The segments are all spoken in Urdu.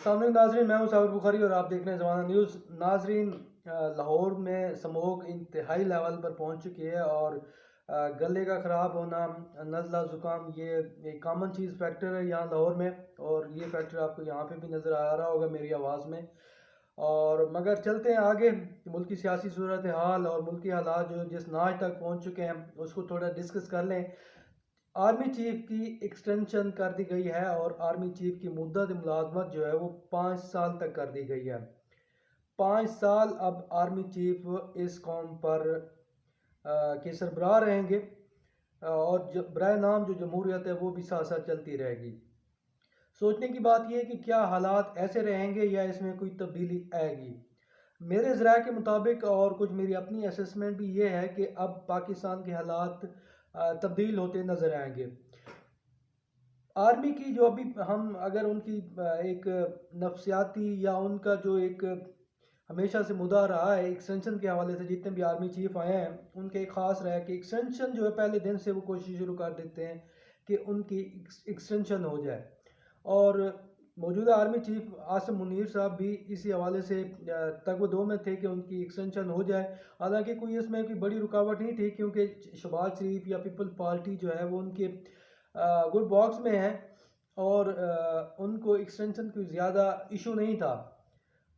السلام علیکم ناظرین، میں ہوں صابر بخاری اور آپ دیکھ رہے ہیں زمانہ نیوز۔ ناظرین، لاہور میں سموگ انتہائی لیول پر پہنچ چکی ہے اور گلے کا خراب ہونا، نزلہ زکام، یہ ایک کامن چیز فیکٹر ہے یہاں لاہور میں، اور یہ فیکٹر آپ کو یہاں پہ بھی نظر آ رہا ہوگا میری آواز میں۔ اور مگر چلتے ہیں آگے، ملکی سیاسی صورتحال اور ملکی حالات جو جس ناج تک پہنچ چکے ہیں اس کو تھوڑا ڈسکس کر لیں۔ آرمی چیف کی ایکسٹینشن کر دی گئی ہے اور آرمی چیف کی مدت ملازمت جو ہے وہ 5 سال تک کر دی گئی ہے۔ 5 سال اب آرمی چیف اس قوم پر کے سربراہ رہیں گے، اور برائے نام جو جمہوریت ہے وہ بھی ساتھ ساتھ چلتی رہے گی۔ سوچنے کی بات یہ ہے کہ کیا حالات ایسے رہیں گے یا اس میں کوئی تبدیلی آئے گی۔ میرے ذرائع کے مطابق اور کچھ میری اپنی اسسمنٹ بھی یہ ہے کہ اب پاکستان کے حالات تبدیل ہوتے نظر آئیں گے۔ آرمی کی جو ابھی ہم اگر ان کی ایک نفسیاتی یا ان کا جو ایک ہمیشہ سے مدعا رہا ہے ایکسٹینشن کے حوالے سے، جتنے بھی آرمی چیف آئے ہیں ان کے ایک خاص رہا ہے کہ ایکسٹینشن جو ہے پہلے دن سے وہ کوشش شروع کر دیتے ہیں کہ ان کی ایکسٹینشن ہو جائے، اور موجودہ آرمی چیف عاصم منیر صاحب بھی اسی حوالے سے تگ و دو میں تھے کہ ان کی ایکسٹینشن ہو جائے۔ حالانکہ کوئی اس میں کوئی بڑی رکاوٹ نہیں تھی، کیونکہ شہباز شریف یا پیپل پارٹی جو ہے وہ ان کے گڈ باکس میں ہیں اور ان کو ایکسٹینشن کوئی زیادہ ایشو نہیں تھا،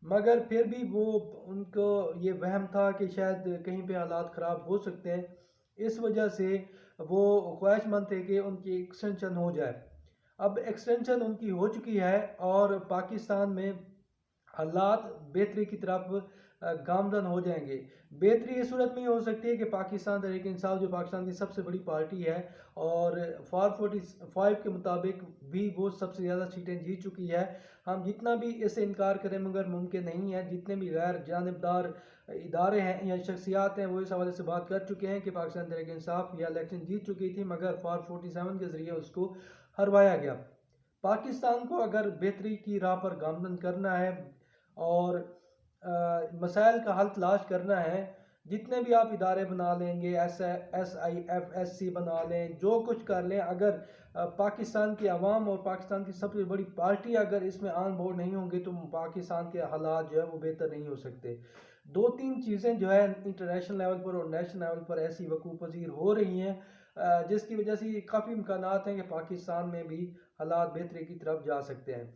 مگر پھر بھی وہ ان کو یہ وہم تھا کہ شاید کہیں پہ حالات خراب ہو سکتے ہیں، اس وجہ سے وہ خواہش مند تھے کہ ان کی ایکسٹینشن ہو جائے۔ اب ایکسٹینشن ان کی ہو چکی ہے اور پاکستان میں حالات بہتری کی طرف گامزن ہو جائیں گے۔ بہتری اس صورت میں ہو سکتی ہے کہ پاکستان تحریک انصاف جو پاکستان کی سب سے بڑی پارٹی ہے اور 445 کے مطابق بھی وہ سب سے زیادہ سیٹیں جیت چکی ہے۔ ہم جتنا بھی اس سے انکار کریں مگر ممکن نہیں ہے، جتنے بھی غیر جانبدار ادارے ہیں یا شخصیات ہیں وہ اس حوالے سے بات کر چکے ہیں کہ پاکستان تحریک انصاف یہ الیکشن جیت چکی تھی، مگر 447 کے ذریعے اس کو ہروایا گیا۔ پاکستان کو اگر بہتری کی راہ پر گامزن کرنا ہے اور مسائل کا حل تلاش کرنا ہے، جتنے بھی آپ ادارے بنا لیں گے، SIFSC بنا لیں، جو کچھ کر لیں، اگر پاکستان کی عوام اور پاکستان کی سب سے بڑی پارٹی اگر اس میں آن بورڈ نہیں ہوں گے تو پاکستان کے حالات جو ہے وہ بہتر نہیں ہو سکتے۔ 2-3 چیزیں جو ہے انٹرنیشنل لیول پر اور نیشنل لیول پر ایسی وقوع پذیر ہو رہی ہیں جس کی وجہ سے کافی امکانات ہیں کہ پاکستان میں بھی حالات بہتری کی طرف جا سکتے ہیں۔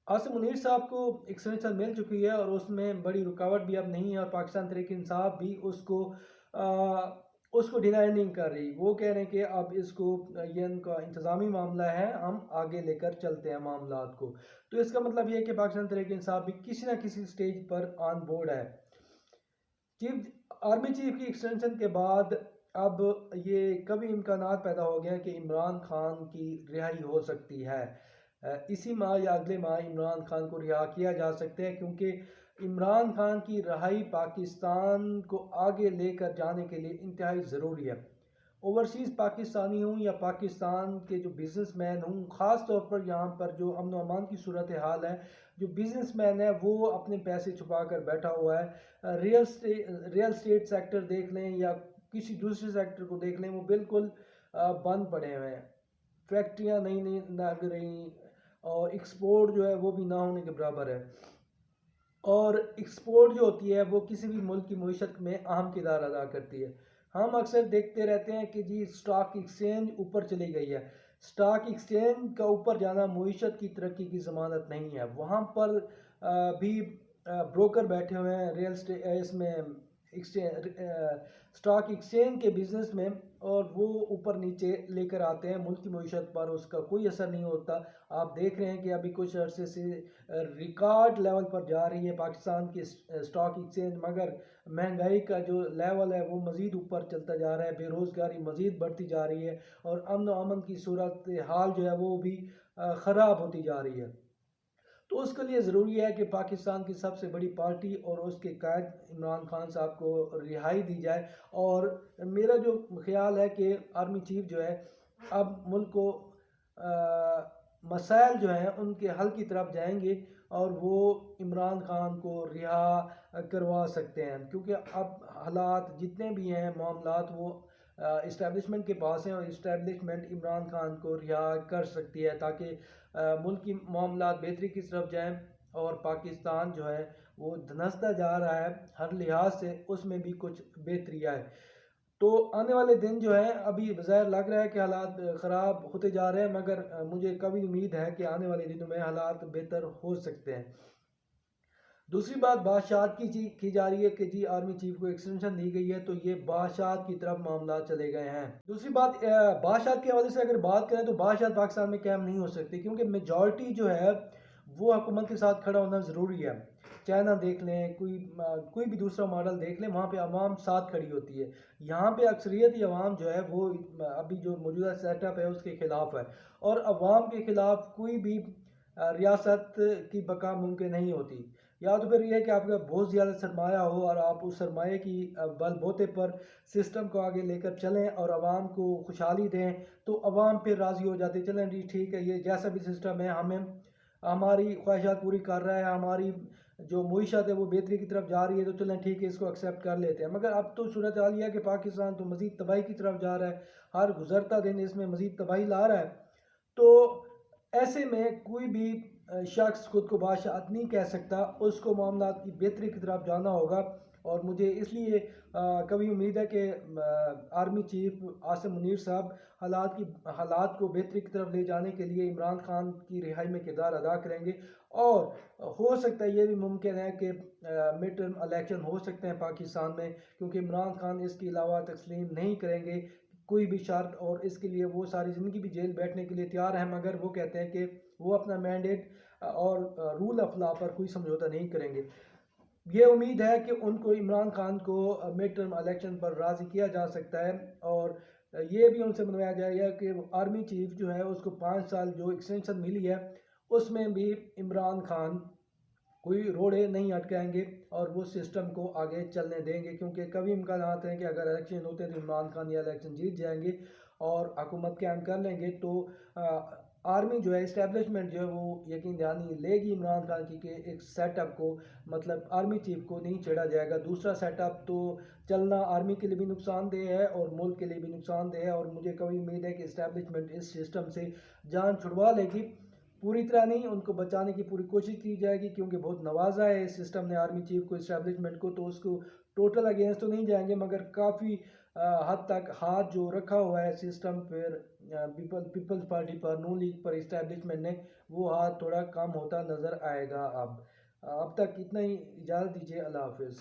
عاصم منیر صاحب کو ایکسٹینشن مل چکی ہے اور اس میں بڑی رکاوٹ بھی اب نہیں ہے، اور پاکستان تحریک انصاف بھی اس کو ڈینائی نہیں کر رہی۔ وہ کہہ رہے ہیں کہ اب اس کو یہ ان کا انتظامی معاملہ ہے، ہم آگے لے کر چلتے ہیں معاملات کو۔ تو اس کا مطلب یہ ہے کہ پاکستان تحریک انصاف بھی کسی نہ کسی سٹیج پر آن بورڈ ہے۔ آرمی چیف کی ایکسٹینشن کے بعد اب یہ کبھی امکانات پیدا ہو گئے کہ عمران خان کی رہائی ہو سکتی ہے۔ اسی ماہ یا اگلے ماہ عمران خان کو رہا کیا جا سکتا ہے، کیونکہ عمران خان کی رہائی پاکستان کو آگے لے کر جانے کے لیے انتہائی ضروری ہے۔ اوورسیز پاکستانی ہوں یا پاکستان کے جو بزنس مین ہوں، خاص طور پر یہاں پر جو امن و امان کی صورتحال ہے، جو بزنس مین ہے وہ اپنے پیسے چھپا کر بیٹھا ہوا ہے۔ ریل اسٹیٹ سیکٹر دیکھ لیں یا کسی دوسرے سیکٹر کو دیکھ لیں، وہ بالکل بند پڑے ہوئے ہیں، فیکٹریاں نہیں لگ رہی، اور ایکسپورٹ جو ہے وہ بھی نہ ہونے کے برابر ہے۔ اور ایکسپورٹ جو ہوتی ہے وہ کسی بھی ملک کی معیشت میں اہم کردار ادا کرتی ہے۔ ہم اکثر دیکھتے رہتے ہیں کہ جی سٹاک ایکسچینج اوپر چلی گئی ہے۔ سٹاک ایکسچینج کا اوپر جانا معیشت کی ترقی کی ضمانت نہیں ہے، وہاں پر بھی بروکر بیٹھے ہوئے ہیں اس میں سٹاک ایکسچینج کے بزنس میں، اور وہ اوپر نیچے لے کر آتے ہیں، ملک کی معیشت پر اس کا کوئی اثر نہیں ہوتا۔ آپ دیکھ رہے ہیں کہ ابھی کچھ عرصے سے ریکارڈ لیول پر جا رہی ہے پاکستان کی سٹاک ایکسچینج، مگر مہنگائی کا جو لیول ہے وہ مزید اوپر چلتا جا رہا ہے، بے روزگاری مزید بڑھتی جا رہی ہے، اور امن و امن کی صورت حال جو ہے وہ بھی خراب ہوتی جا رہی ہے۔ تو اس کے لیے ضروری ہے کہ پاکستان کی سب سے بڑی پارٹی اور اس کے قائد عمران خان صاحب کو رہائی دی جائے، اور میرا جو خیال ہے کہ آرمی چیف جو ہے اب ملک کو مسائل جو ہیں ان کے حل کی طرف جائیں گے اور وہ عمران خان کو رہا کروا سکتے ہیں، کیونکہ اب حالات جتنے بھی ہیں معاملات وہ اسٹیبلشمنٹ کے پاس ہیں اور اسٹیبلشمنٹ عمران خان کو رہا کر سکتی ہے تاکہ ملک کی معاملات بہتری کی طرف جائیں اور پاکستان جو ہے وہ دھنستا جا رہا ہے ہر لحاظ سے، اس میں بھی کچھ بہتری آئے۔ تو آنے والے دن جو ہے ابھی بظاہر لگ رہا ہے کہ حالات خراب ہوتے جا رہے ہیں، مگر مجھے کبھی امید ہے کہ آنے والے دنوں میں حالات بہتر ہو سکتے ہیں۔ دوسری بات بادشاہت کی جا رہی ہے کہ جی آرمی چیف کو ایکسٹینشن دی گئی ہے، تو یہ بادشاہت کی طرف معاملات چلے گئے ہیں۔ دوسری بات بادشاہت کے حوالے سے اگر بات کریں تو بادشاہت پاکستان میں قائم نہیں ہو سکتی، کیونکہ میجورٹی جو ہے وہ حکومت کے ساتھ کھڑا ہونا ضروری ہے۔ چائنا دیکھ لیں، کوئی بھی دوسرا ماڈل دیکھ لیں، وہاں پہ عوام ساتھ کھڑی ہوتی ہے۔ یہاں پہ اکثریتی عوام جو ہے وہ ابھی جو موجودہ سیٹ اپ ہے اس کے خلاف ہے، اور عوام کے خلاف کوئی بھی ریاست کی بقا ممکن نہیں ہوتی۔ یا تو پھر یہ ہے کہ آپ کا بہت زیادہ سرمایہ ہو اور آپ اس سرمایہ کی بل بوتے پر سسٹم کو آگے لے کر چلیں اور عوام کو خوشحالی دیں، تو عوام پھر راضی ہو جاتے، چلیں جی ٹھیک ہے، یہ جیسا بھی سسٹم ہے ہمیں ہماری خواہشات پوری کر رہا ہے، ہماری جو معیشت ہے وہ بہتری کی طرف جا رہی ہے، تو چلیں ٹھیک ہے اس کو ایکسیپٹ کر لیتے ہیں۔ مگر اب تو صورتحال یہ ہے کہ پاکستان تو مزید تباہی کی طرف جا رہا ہے، ہر گزرتا دن اس میں مزید تباہی لا رہا ہے۔ تو ایسے میں کوئی بھی شخص خود کو بادشاہت نہیں کہہ سکتا، اس کو معاملات کی بہتری کی طرف جانا ہوگا، اور مجھے اس لیے کبھی امید ہے کہ آرمی چیف عاصم منیر صاحب حالات کو بہتری کی طرف لے جانے کے لیے عمران خان کی رہائی میں کردار ادا کریں گے، اور ہو سکتا ہے یہ بھی ممکن ہے کہ مڈ ٹرم الیکشن ہو سکتے ہیں پاکستان میں، کیونکہ عمران خان اس کے علاوہ تسلیم نہیں کریں گے کوئی بھی شرط، اور اس کے لیے وہ ساری زندگی بھی جیل بیٹھنے کے لیے تیار ہیں، مگر وہ کہتے ہیں کہ وہ اپنا مینڈیٹ اور رول آف لا پر کوئی سمجھوتہ نہیں کریں گے۔ یہ امید ہے کہ ان کو عمران خان کو مڈ ٹرم الیکشن پر راضی کیا جا سکتا ہے، اور یہ بھی ان سے منوایا جائے گا کہ آرمی چیف جو ہے اس کو 5 سال جو ایکسٹینشن ملی ہے اس میں بھی عمران خان کوئی روڑے نہیں اٹکائیں گے اور وہ سسٹم کو آگے چلنے دیں گے، کیونکہ کبھی امکانات ہیں کہ اگر الیکشن ہوتے ہیں تو عمران خان یہ الیکشن جیت جائیں گے اور حکومت قائم کر لیں گے، تو آرمی جو ہے اسٹیبلشمنٹ جو ہے وہ یقین دہانی لے گی عمران خان کی کہ ایک سیٹ اپ کو، مطلب آرمی چیف کو نہیں چھیڑا جائے گا۔ دوسرا سیٹ اپ تو چلنا آرمی کے لیے بھی نقصان دہ ہے اور ملک کے لیے بھی نقصان دہ ہے، اور مجھے کبھی امید ہے کہ اسٹیبلشمنٹ اس سسٹم سے جان چھڑوا لے گی، پوری طرح نہیں، ان کو بچانے کی پوری کوشش کی جائے گی، کیونکہ بہت نوازا ہے اس سسٹم نے آرمی چیف کو، اسٹیبلشمنٹ کو، تو اس کو ٹوٹل اگینسٹ تو نہیں جائیں گے، مگر کافی حد تک ہاتھ جو رکھا ہوا ہے سسٹم پر پیپلز پارٹی پر، نون لیگ پر اسٹیبلشمنٹ نے، وہ ہاتھ تھوڑا کم ہوتا نظر آئے گا۔ اب تک اتنا ہی، اجازت دیجیے، اللہ حافظ۔